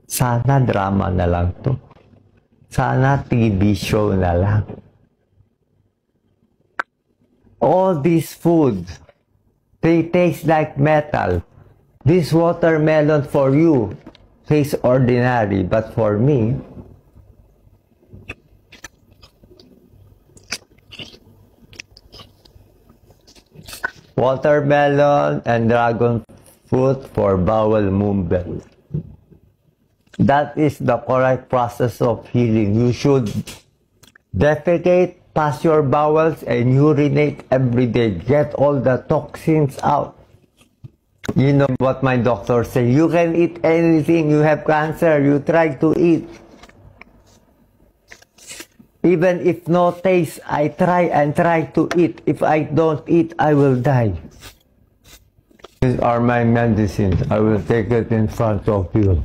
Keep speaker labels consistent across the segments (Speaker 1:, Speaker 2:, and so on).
Speaker 1: Sana drama na lang to. Sana TV show na lang. All these food, they taste like metal. This watermelon for you tastes ordinary, but for me, watermelon and dragon fruit for bowel movement. That is the correct process of healing. You should defecate, pass your bowels, and urinate every day. Get all the toxins out. You know what my doctor said. You can eat anything. You have cancer. You try to eat. Even if no taste, I try and try to eat. If I don't eat, I will die. These are my medicines. I will take it in front of you.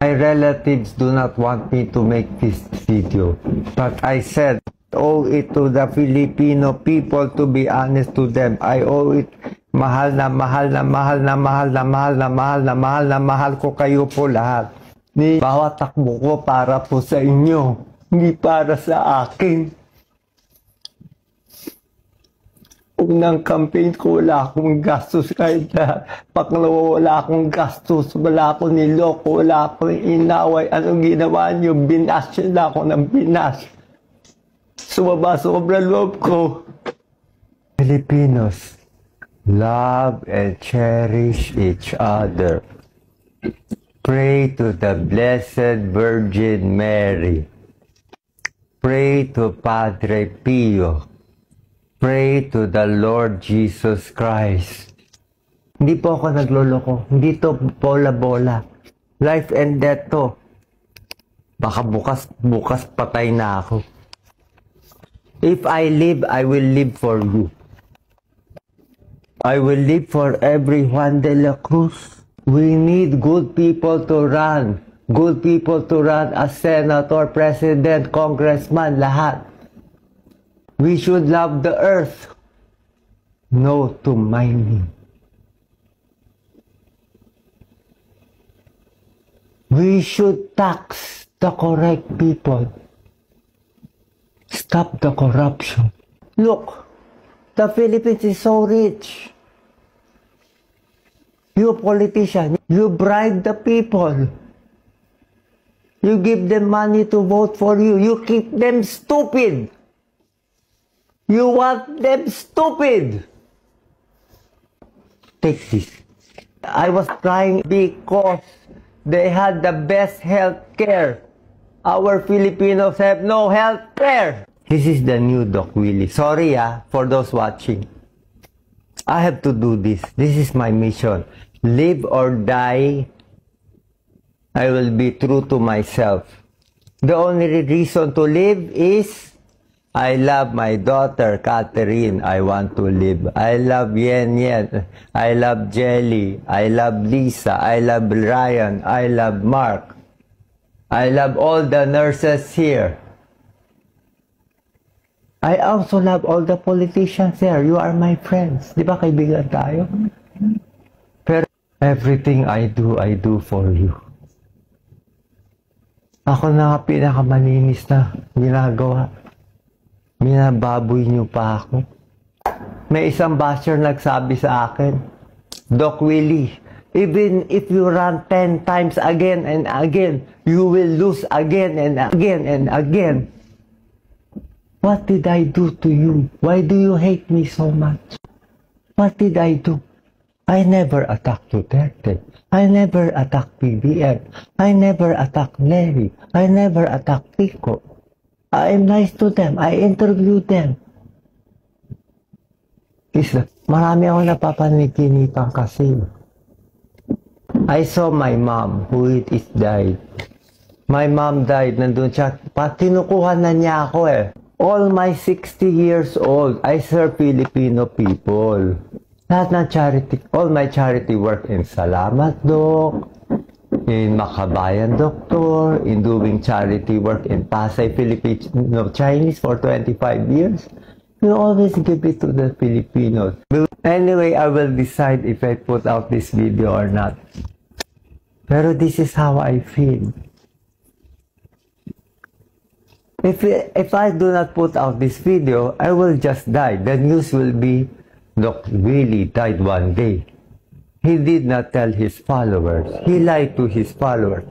Speaker 1: My relatives do not want me to make this video, but I said, I owe it to the Filipino people to be honest to them. I owe it. Mahal na mahal na mahal na mahal na mahal na mahal na mahal na mahal ko kayo po lahat. Bawat takbo ko para po sa inyo, hindi para sa akin. Unang campaign ko, wala akong gastos kahit na pangalawa, wala akong gastos, wala akong niloko, wala akong inaway. Anong ginawa niyo? Binash na ako ng binash. Sumaba sobrang loob ko. Filipinos, love and cherish each other. Pray to the Blessed Virgin Mary. Pray to Padre Pio. Pray to the Lord Jesus Christ. Hindi po ako nagloloko. Hindi to bola-bola. Life and death to. Baka bukas patay na ako. If I live, I will live for you. I will live for every Juan de la Cruz. We need good people to run. Good people to run as senator, president, congressman, lahat. We should love the earth. No to mining. We should tax the correct people. Stop the corruption. Look, the Philippines is so rich. You politician, you bribe the people. You give them money to vote for you. You keep them stupid. You want them stupid. Take this. I was crying because they had the best health care. Our Filipinos have no health care. This is the new Doc Willie. Sorry for those watching. I have to do this. This is my mission. Live or die, I will be true to myself. The only reason to live is I love my daughter, Catherine. I want to live. I love Yen Yen. I love Jelly. I love Lisa. I love Ryan. I love Mark. I love all the nurses here. I also love all the politicians here. You are my friends. Di ba kaibigan tayo? Pero everything I do for you. Ako na pinakamalinis na ginagawa. Minababoy niyo pa ako. May isang basher nagsabi sa akin, Doc Willie, even if you run 10 times again and again, you will lose again and again and again. What did I do to you? Why do you hate me so much? What did I do? I never attacked Duterte. I never attacked PBM. I never attacked Larry. I never attacked Pico. I am nice to them. I interview them. Marami ako napapaniginitan kasi. I saw my mom who is died. My mom died. Nandun siya. Tinukuhan na niya ako eh. All my 60 years old, I serve Filipino people. Lahat ng charity, all my charity work in Salamat Doc, in Makabayan Doctor, in doing charity work in Pasay Filipino Chinese for 25 years, We always give it to the Filipinos. Anyway, I will decide if I put out this video or not. Pero this is how I feel. If I do not put out this video, I will just die. The news will be, Doc Willie died one day. He did not tell his followers. He lied to his followers.